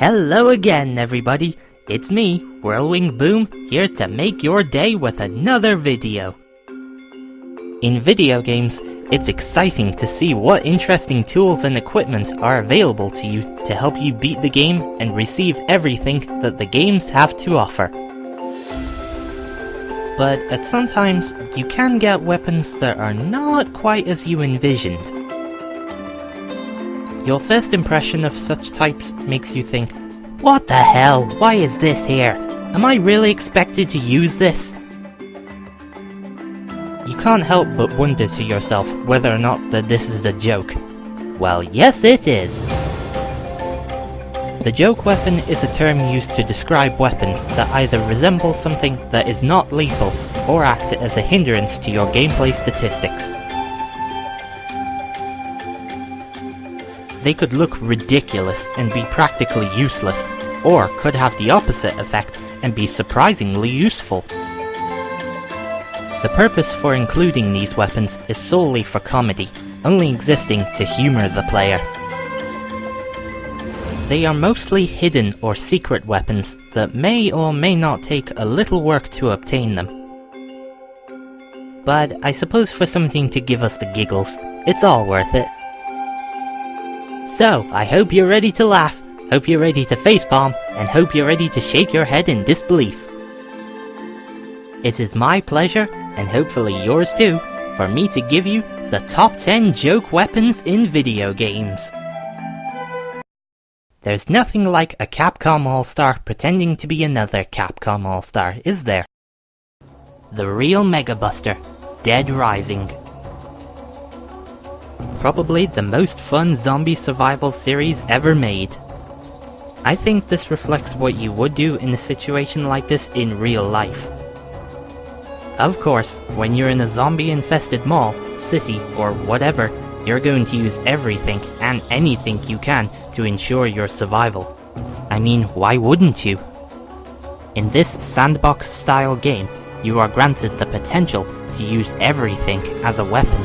Hello again, everybody. It's me, Whirlwind Boom, here to make your day with another video. In video games, it's exciting to see what interesting tools and equipment are available to you to help you beat the game and receive everything that the games have to offer. But at some times, you can get weapons that are not quite as you envisioned. Your first impression of such types makes you think, what the hell, why is this here? Am I really expected to use this? You can't help but wonder to yourself whether or not that this is a joke. Well, yes it is! The joke weapon is a term used to describe weapons that either resemble something that is not lethal or act as a hindrance to your gameplay statistics. They could look ridiculous and be practically useless, or could have the opposite effect and be surprisingly useful. The purpose for including these weapons is solely for comedy, only existing to humor the player. They are mostly hidden or secret weapons that may or may not take a little work to obtain them. But I suppose for something to give us the giggles, it's all worth it. So, I hope you're ready to laugh, hope you're ready to facepalm, and hope you're ready to shake your head in disbelief. It is my pleasure, and hopefully yours too, for me to give you the top 10 joke weapons in video games. There's nothing like a Capcom All-Star pretending to be another Capcom All-Star, is there? The Real Mega Buster, Dead Rising. Probably the most fun zombie survival series ever made. I think this reflects what you would do in a situation like this in real life. Of course, when you're in a zombie-infested mall, city, or whatever, you're going to use everything and anything you can to ensure your survival. I mean, why wouldn't you? In this sandbox-style game, you are granted the potential to use everything as a weapon.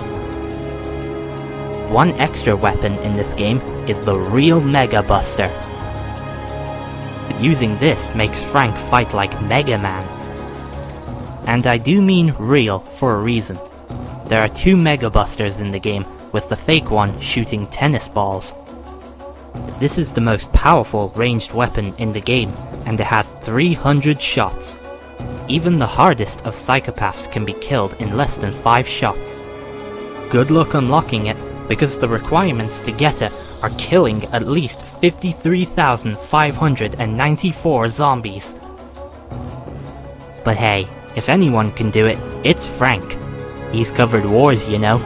One extra weapon in this game is the Real Mega Buster. Using this makes Frank fight like Mega Man. And I do mean real for a reason. There are 2 Mega Busters in the game, with the fake one shooting tennis balls. This is the most powerful ranged weapon in the game, and it has 300 shots. Even the hardest of psychopaths can be killed in less than 5 shots. Good luck unlocking it, because the requirements to get it are killing at least 53,594 zombies. But hey, if anyone can do it, it's Frank. He's covered wars, you know.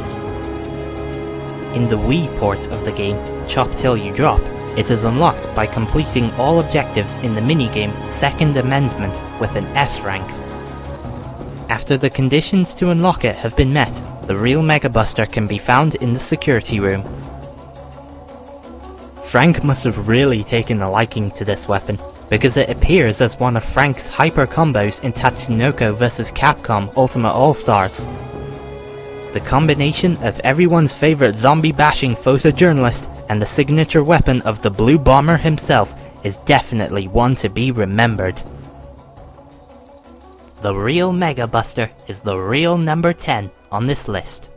In the Wii port of the game, Chop Till You Drop, it is unlocked by completing all objectives in the minigame Second Amendment with an S rank. After the conditions to unlock it have been met, the Real Mega Buster can be found in the security room. Frank must have really taken a liking to this weapon, because it appears as one of Frank's hyper combos in Tatsunoko vs Capcom Ultimate All-Stars. The combination of everyone's favorite zombie-bashing photojournalist and the signature weapon of the Blue Bomber himself is definitely one to be remembered. The Real Mega Buster is the real number 10 on this list.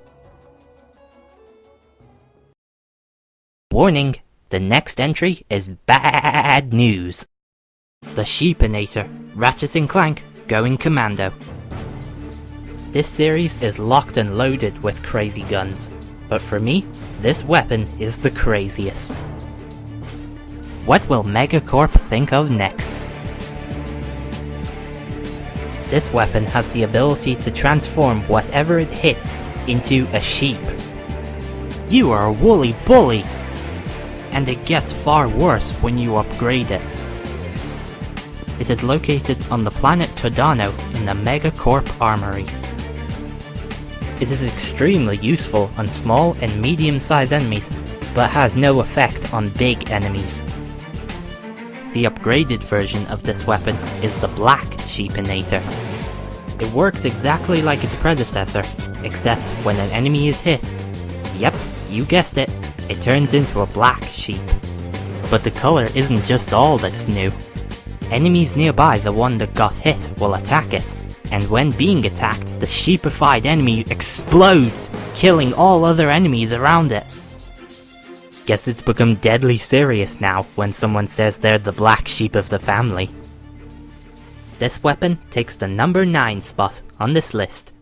Warning! The next entry is bad news. The Sheepinator, Ratchet & Clank, going commando. This series is locked and loaded with crazy guns, but for me, this weapon is the craziest. What will Megacorp think of next? This weapon has the ability to transform whatever it hits into a sheep. You are a woolly bully! And it gets far worse when you upgrade it. It is located on the planet Todano in the Megacorp Armory. It is extremely useful on small and medium-sized enemies, but has no effect on big enemies. The upgraded version of this weapon is the Black Sheepinator. It works exactly like its predecessor, except when an enemy is hit, yep, you guessed it, it turns into a black sheep. But the color isn't just all that's new. Enemies nearby the one that got hit will attack it, and when being attacked, the sheepified enemy explodes, killing all other enemies around it. Guess it's become deadly serious now when someone says they're the black sheep of the family. This weapon takes the number 9 spot on this list.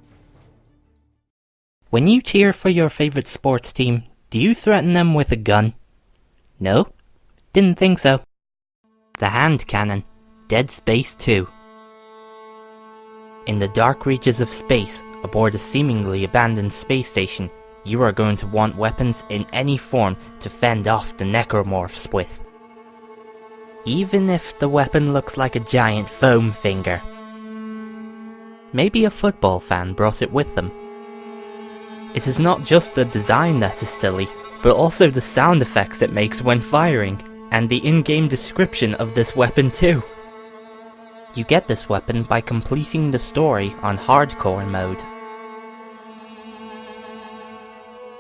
When you cheer for your favorite sports team, do you threaten them with a gun? No? Didn't think so. The hand cannon, Dead Space 2. In the dark reaches of space, aboard a seemingly abandoned space station, you are going to want weapons in any form to fend off the necromorphs with. Even if the weapon looks like a giant foam finger. Maybe a football fan brought it with them. It is not just the design that is silly, but also the sound effects it makes when firing, and the in-game description of this weapon too. You get this weapon by completing the story on hardcore mode.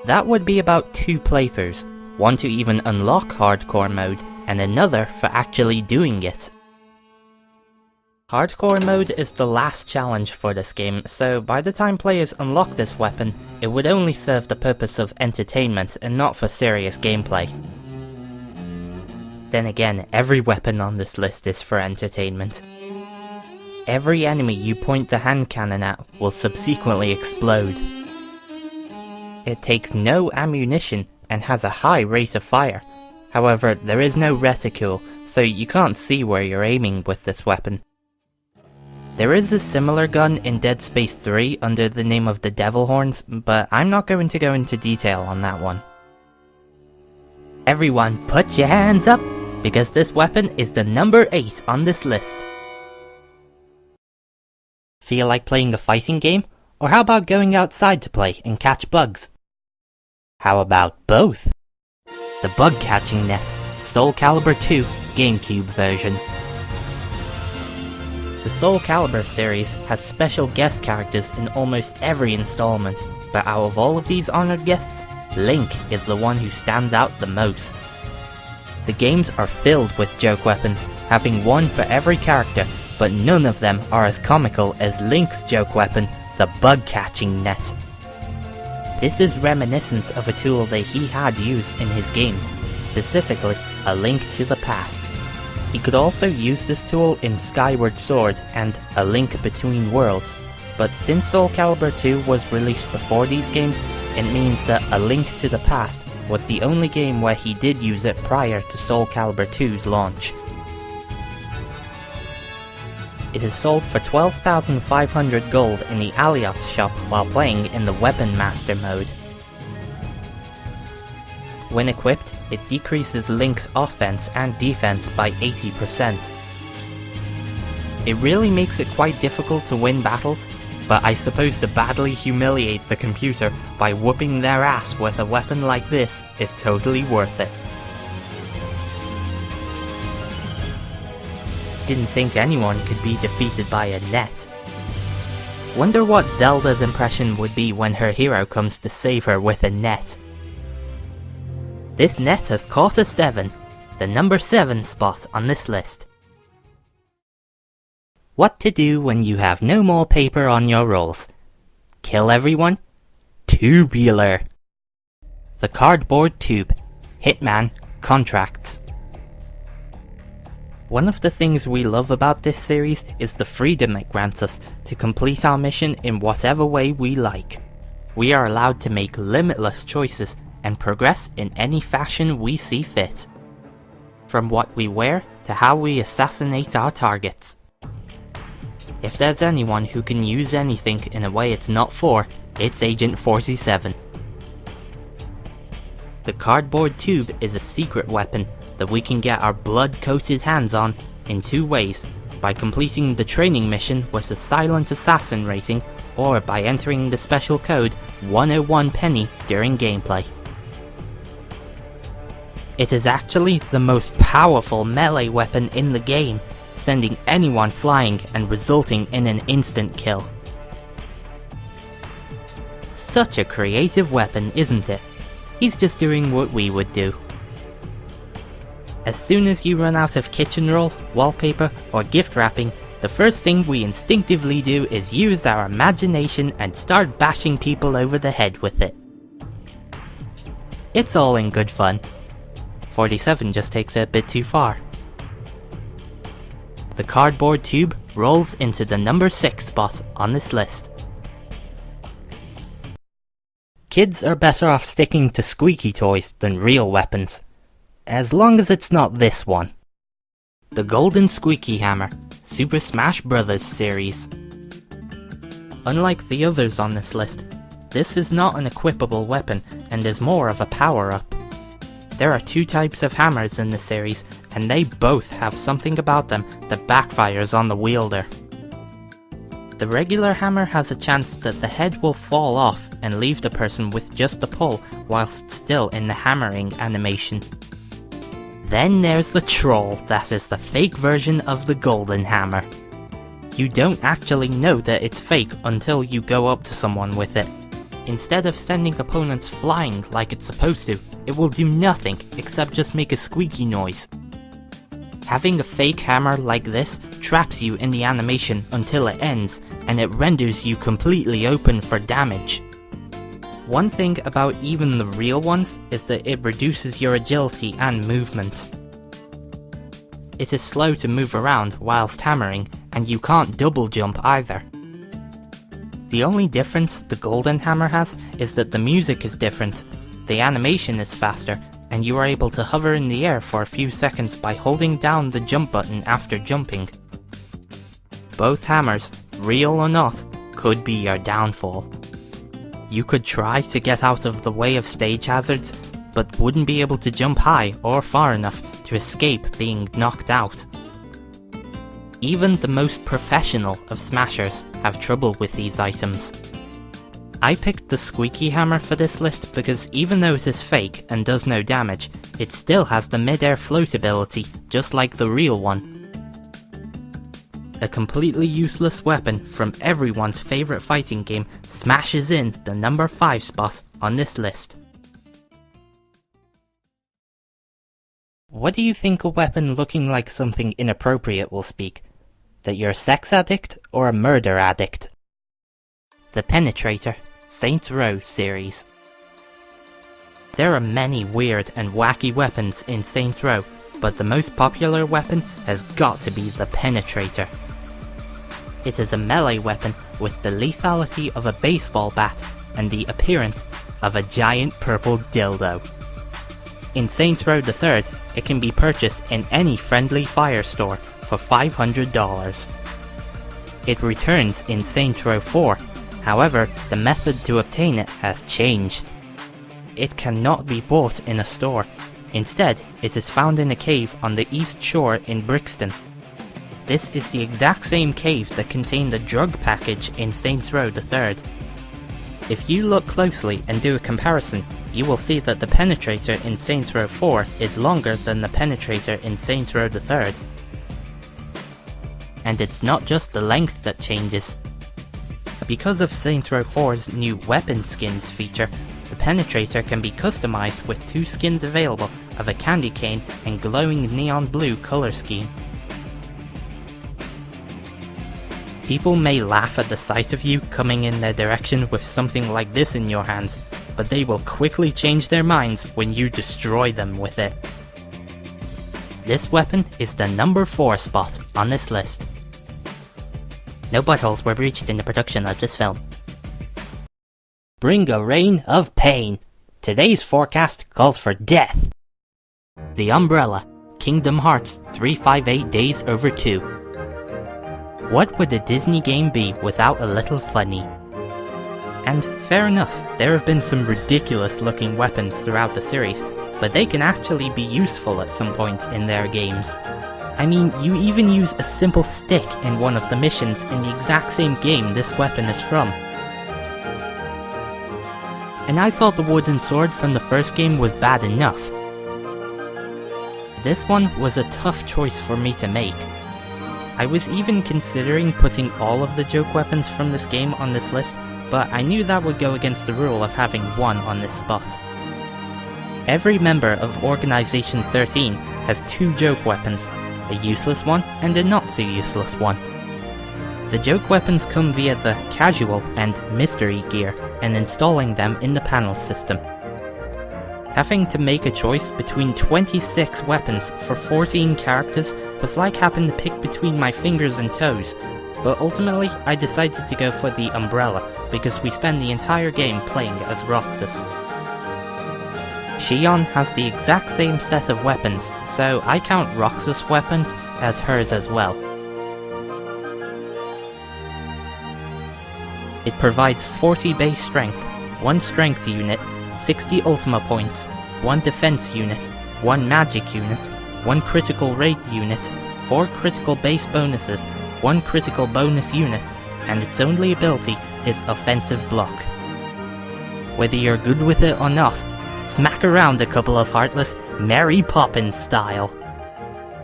That would be about 2 playthroughs, one to even unlock hardcore mode, and another for actually doing it. Hardcore mode is the last challenge for this game, so by the time players unlock this weapon, it would only serve the purpose of entertainment and not for serious gameplay. Then again, every weapon on this list is for entertainment. Every enemy you point the hand cannon at will subsequently explode. It takes no ammunition and has a high rate of fire. However, there is no reticule, so you can't see where you're aiming with this weapon. There is a similar gun in Dead Space 3 under the name of the Devil Horns, but I'm not going to go into detail on that one. Everyone put your hands up, because this weapon is the number 8 on this list. Feel like playing a fighting game? Or how about going outside to play and catch bugs? How about both? The Bug Catching Net, Soul Calibur 2 GameCube version. The Soul Calibur series has special guest characters in almost every installment, but out of all of these honored guests, Link is the one who stands out the most. The games are filled with joke weapons, having one for every character, but none of them are as comical as Link's joke weapon, the Bug Catching Net. This is reminiscent of a tool that he had used in his games, specifically A Link to the Past. He could also use this tool in Skyward Sword and A Link Between Worlds, but since Soul Calibur 2 was released before these games, it means that A Link to the Past was the only game where he did use it prior to Soul Calibur 2's launch. It is sold for 12,500 gold in the Alios shop while playing in the Weapon Master mode. When equipped, it decreases Link's offense and defense by 80%. It really makes it quite difficult to win battles, but I suppose to badly humiliate the computer by whooping their ass with a weapon like this is totally worth it. Didn't think anyone could be defeated by a net. Wonder what Zelda's impression would be when her hero comes to save her with a net. This net has caught a 7, the number 7 spot on this list. What to do when you have no more paper on your rolls? Kill everyone? Tubular. The Cardboard Tube, Hitman Contracts. One of the things we love about this series is the freedom it grants us to complete our mission in whatever way we like. We are allowed to make limitless choices and progress in any fashion we see fit. From what we wear to how we assassinate our targets. If there's anyone who can use anything in a way it's not for, it's Agent 47. The Cardboard Tube is a secret weapon that we can get our blood-coated hands on in 2 ways, by completing the training mission with a Silent Assassin rating, or by entering the special code 101 Penny during gameplay. It is actually the most powerful melee weapon in the game, sending anyone flying and resulting in an instant kill. Such a creative weapon, isn't it? He's just doing what we would do. As soon as you run out of kitchen roll, wallpaper, or gift wrapping, the first thing we instinctively do is use our imagination and start bashing people over the head with it. It's all in good fun. 47 just takes it a bit too far. The cardboard tube rolls into the number 6 spot on this list. Kids are better off sticking to squeaky toys than real weapons, as long as it's not this one. The Golden Squeaky Hammer, Super Smash Bros. Series. Unlike the others on this list, this is not an equipable weapon and is more of a power-up. There are 2 types of hammers in this series, and they both have something about them that backfires on the wielder. The regular hammer has a chance that the head will fall off and leave the person with just the pull whilst still in the hammering animation. Then there's the Troll, that is the fake version of the Golden Hammer. You don't actually know that it's fake until you go up to someone with it. Instead of sending opponents flying like it's supposed to, it will do nothing except just make a squeaky noise. Having a fake hammer like this traps you in the animation until it ends, and it renders you completely open for damage. One thing about even the real ones is that it reduces your agility and movement. It is slow to move around whilst hammering, and you can't double jump either. The only difference the Golden Hammer has is that the music is different, the animation is faster, and you are able to hover in the air for a few seconds by holding down the jump button after jumping. Both hammers, real or not, could be your downfall. You could try to get out of the way of stage hazards, but wouldn't be able to jump high or far enough to escape being knocked out. Even the most professional of smashers have trouble with these items. I picked the Squeaky Hammer for this list because even though it is fake and does no damage, it still has the mid-air float ability just like the real one. A completely useless weapon from everyone's favourite fighting game smashes in the number 5 spot on this list. What do you think a weapon looking like something inappropriate will speak? That you're a sex addict or a murder addict? The Penetrator, Saints Row series. There are many weird and wacky weapons in Saints Row, but the most popular weapon has got to be the Penetrator. It is a melee weapon with the lethality of a baseball bat and the appearance of a giant purple dildo. In Saints Row the 3rd, it can be purchased in any friendly fire store for $500. It returns in Saints Row 4, however, the method to obtain it has changed. It cannot be bought in a store. Instead, it is found in a cave on the East Shore in Brixton. This is the exact same cave that contained the drug package in Saints Row the 3rd. If you look closely and do a comparison, you will see that the Penetrator in Saints Row 4 is longer than the Penetrator in Saints Row the 3rd. And it's not just the length that changes. Because of Saints Row 4's new weapon skins feature, the Penetrator can be customized with 2 skins available of a candy cane and glowing neon blue color scheme. People may laugh at the sight of you coming in their direction with something like this in your hands, but they will quickly change their minds when you destroy them with it. This weapon is the number 4 spot on this list. No buttholes were breached in the production of this film. Bring a rain of pain. Today's forecast calls for death. The Umbrella, Kingdom Hearts 358 Days Over 2. What would a Disney game be without a little funny? And fair enough, there have been some ridiculous looking weapons throughout the series, but they can actually be useful at some point in their games. I mean, you even use a simple stick in one of the missions in the exact same game this weapon is from. And I thought the wooden sword from the first game was bad enough. This one was a tough choice for me to make. I was even considering putting all of the joke weapons from this game on this list, but I knew that would go against the rule of having one on this spot. Every member of Organization 13 has two joke weapons, a useless one and a not so useless one. The joke weapons come via the casual and mystery gear and installing them in the panel system. Having to make a choice between 26 weapons for 14 characters was like having to pick between my fingers and toes, but ultimately I decided to go for the umbrella because we spend the entire game playing as Roxas. Xion has the exact same set of weapons, so I count Roxas' weapons as hers as well. It provides 40 base strength, 1 strength unit, 60 Ultima points, 1 defense unit, 1 magic unit, 1 critical rate unit, 4 critical base bonuses, 1 critical bonus unit, and its only ability is offensive block. Whether you're good with it or not, smack around a couple of Heartless Mary Poppins style.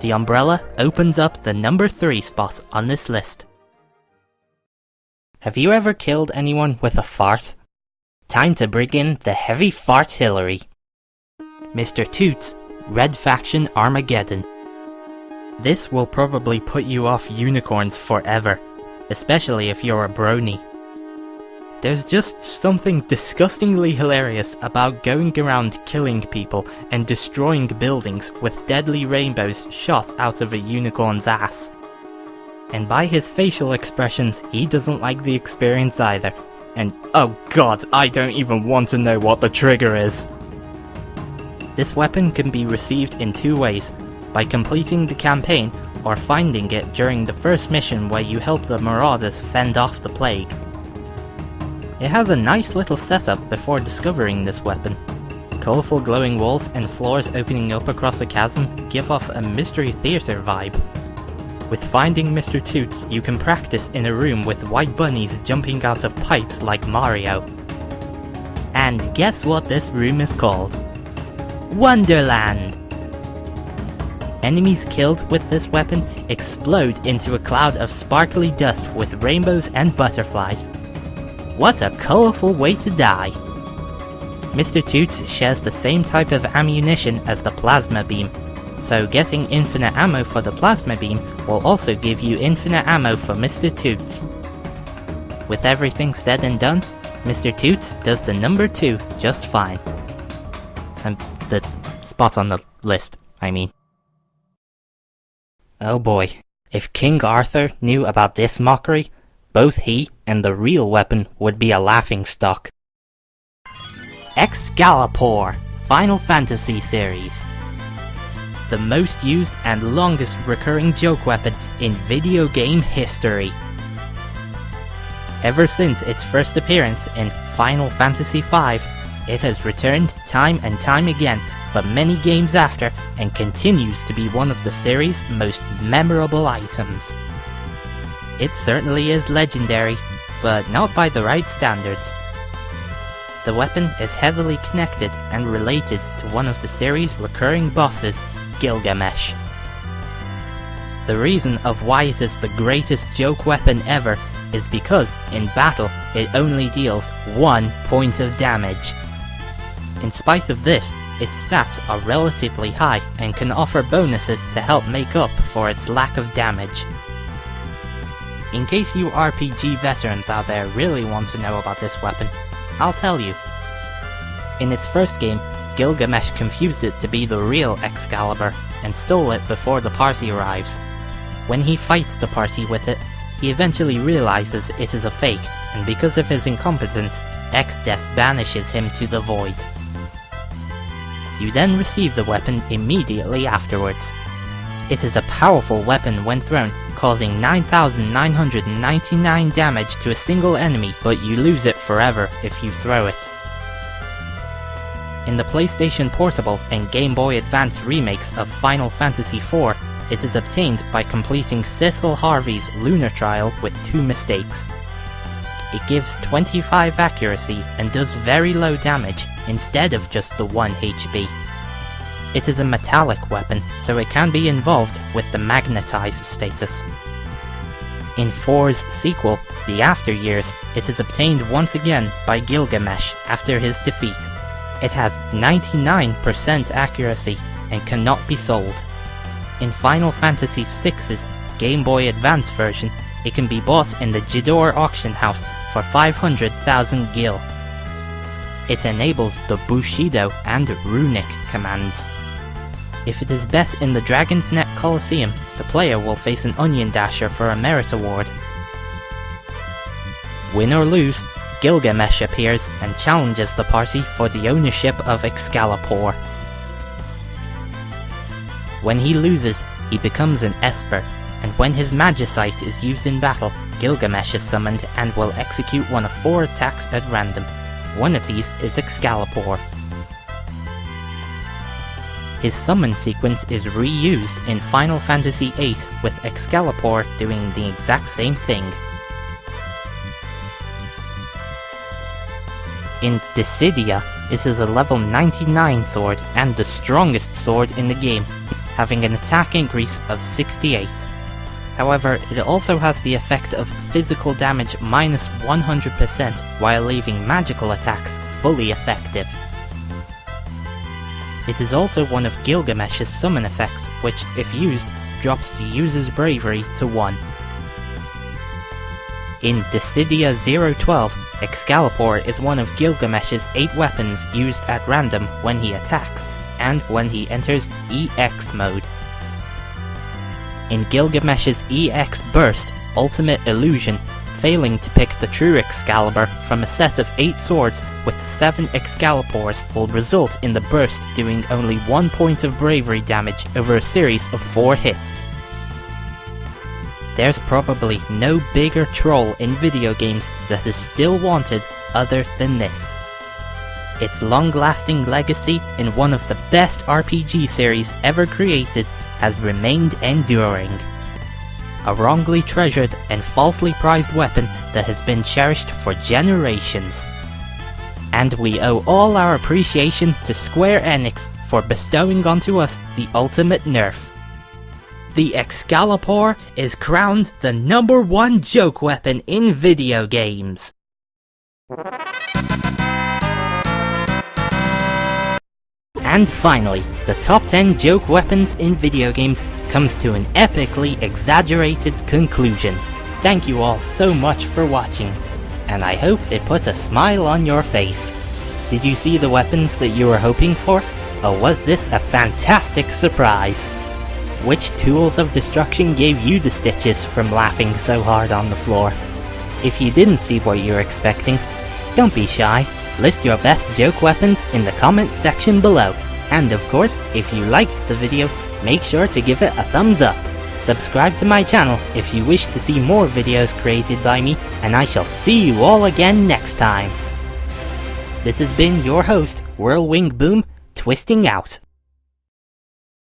The umbrella opens up the number 3 spot on this list. Have you ever killed anyone with a fart? Time to bring in the heavy fartillery. Mr. Toots, Red Faction Armageddon. This will probably put you off unicorns forever, especially if you're a brony. There's just something disgustingly hilarious about going around killing people and destroying buildings with deadly rainbows shot out of a unicorn's ass. And by his facial expressions, he doesn't like the experience either. And oh god, I don't even want to know what the trigger is. This weapon can be received in 2 ways, by completing the campaign or finding it during the first mission where you help the Marauders fend off the plague. It has a nice little setup before discovering this weapon. Colourful glowing walls and floors opening up across a chasm give off a Mystery Theatre vibe. With finding Mr. Toots, you can practice in a room with white bunnies jumping out of pipes like Mario. And guess what this room is called? Wonderland! Enemies killed with this weapon explode into a cloud of sparkly dust with rainbows and butterflies. What a colourful way to die! Mr. Toots shares the same type of ammunition as the plasma beam, so getting infinite ammo for the plasma beam will also give you infinite ammo for Mr. Toots. With everything said and done, Mr. Toots does the number 2 just fine. The spot on the list, I mean. Oh boy, if King Arthur knew about this mockery, both he and the real weapon would be a laughingstock. Excalibur, Final Fantasy series. The most used and longest recurring joke weapon in video game history. Ever since its first appearance in Final Fantasy V, it has returned time and time again for many games after and continues to be one of the series' most memorable items. It certainly is legendary, but not by the right standards. The weapon is heavily connected and related to one of the series' recurring bosses, Gilgamesh. The reason of why it is the greatest joke weapon ever is because, in battle, it only deals 1 point of damage. In spite of this, its stats are relatively high and can offer bonuses to help make up for its lack of damage. In case you RPG veterans out there really want to know about this weapon, I'll tell you. In its first game, Gilgamesh confused it to be the real Excalibur and stole it before the party arrives. When he fights the party with it, he eventually realizes it is a fake, and because of his incompetence, X-Death banishes him to the void. You then receive the weapon immediately afterwards. It is a powerful weapon when thrown, causing 9,999 damage to a single enemy, but you lose it forever if you throw it. In the PlayStation Portable and Game Boy Advance remakes of Final Fantasy IV, it is obtained by completing Cecil Harvey's Lunar Trial with 2 mistakes. It gives 25 accuracy and does very low damage instead of just the 1 HP. It is a metallic weapon, so it can be involved with the magnetized status. In 4's sequel, The After Years, it is obtained once again by Gilgamesh after his defeat. It has 99% accuracy and cannot be sold, In Final Fantasy VI's Game Boy Advance version, it can be bought in the Jidor auction house for 500,000 gil. It enables the Bushido and Runic commands. If it is bet in the Dragon's Net Coliseum, the player will face an Onion Dasher for a merit award. Win or lose, Gilgamesh appears and challenges the party for the ownership of Excalibur. When he loses, he becomes an Esper, and when his Magicite is used in battle, Gilgamesh is summoned and will execute one of 4 attacks at random. One of these is Excalibur. His summon sequence is reused in Final Fantasy VIII, with Excalibur doing the exact same thing. In Dissidia, it is a level 99 sword and the strongest sword in the game, having an attack increase of 68. However, it also has the effect of physical damage minus 100% while leaving magical attacks fully effective. It is also one of Gilgamesh's summon effects, which, if used, drops the user's bravery to 1. In Dissidia 012, Excalibur is one of Gilgamesh's 8 weapons used at random when he attacks, and when he enters EX mode. In Gilgamesh's EX Burst, Ultimate Illusion, failing to pick the true Excalibur from a set of 8 swords with 7 Excaliburs will result in the burst doing only 1 point of bravery damage over a series of 4 hits. There's probably no bigger troll in video games that is still wanted other than this. Its long-lasting legacy in one of the best RPG series ever created has remained enduring. A wrongly treasured and falsely prized weapon that has been cherished for generations. And we owe all our appreciation to Square Enix for bestowing onto us the ultimate nerf. The Excalibur is crowned the #1 joke weapon in video games. And finally, the top 10 joke weapons in video games comes to an epically exaggerated conclusion. Thank you all so much for watching, and I hope it put a smile on your face. Did you see the weapons that you were hoping for? Or was this a fantastic surprise? Which tools of destruction gave you the stitches from laughing so hard on the floor? If you didn't see what you were expecting, don't be shy. List your best joke weapons in the comments section below. And of course, if you liked the video, make sure to give it a thumbs up. Subscribe to my channel if you wish to see more videos created by me, and I shall see you all again next time. This has been your host, Whirlwind Boom, twisting out.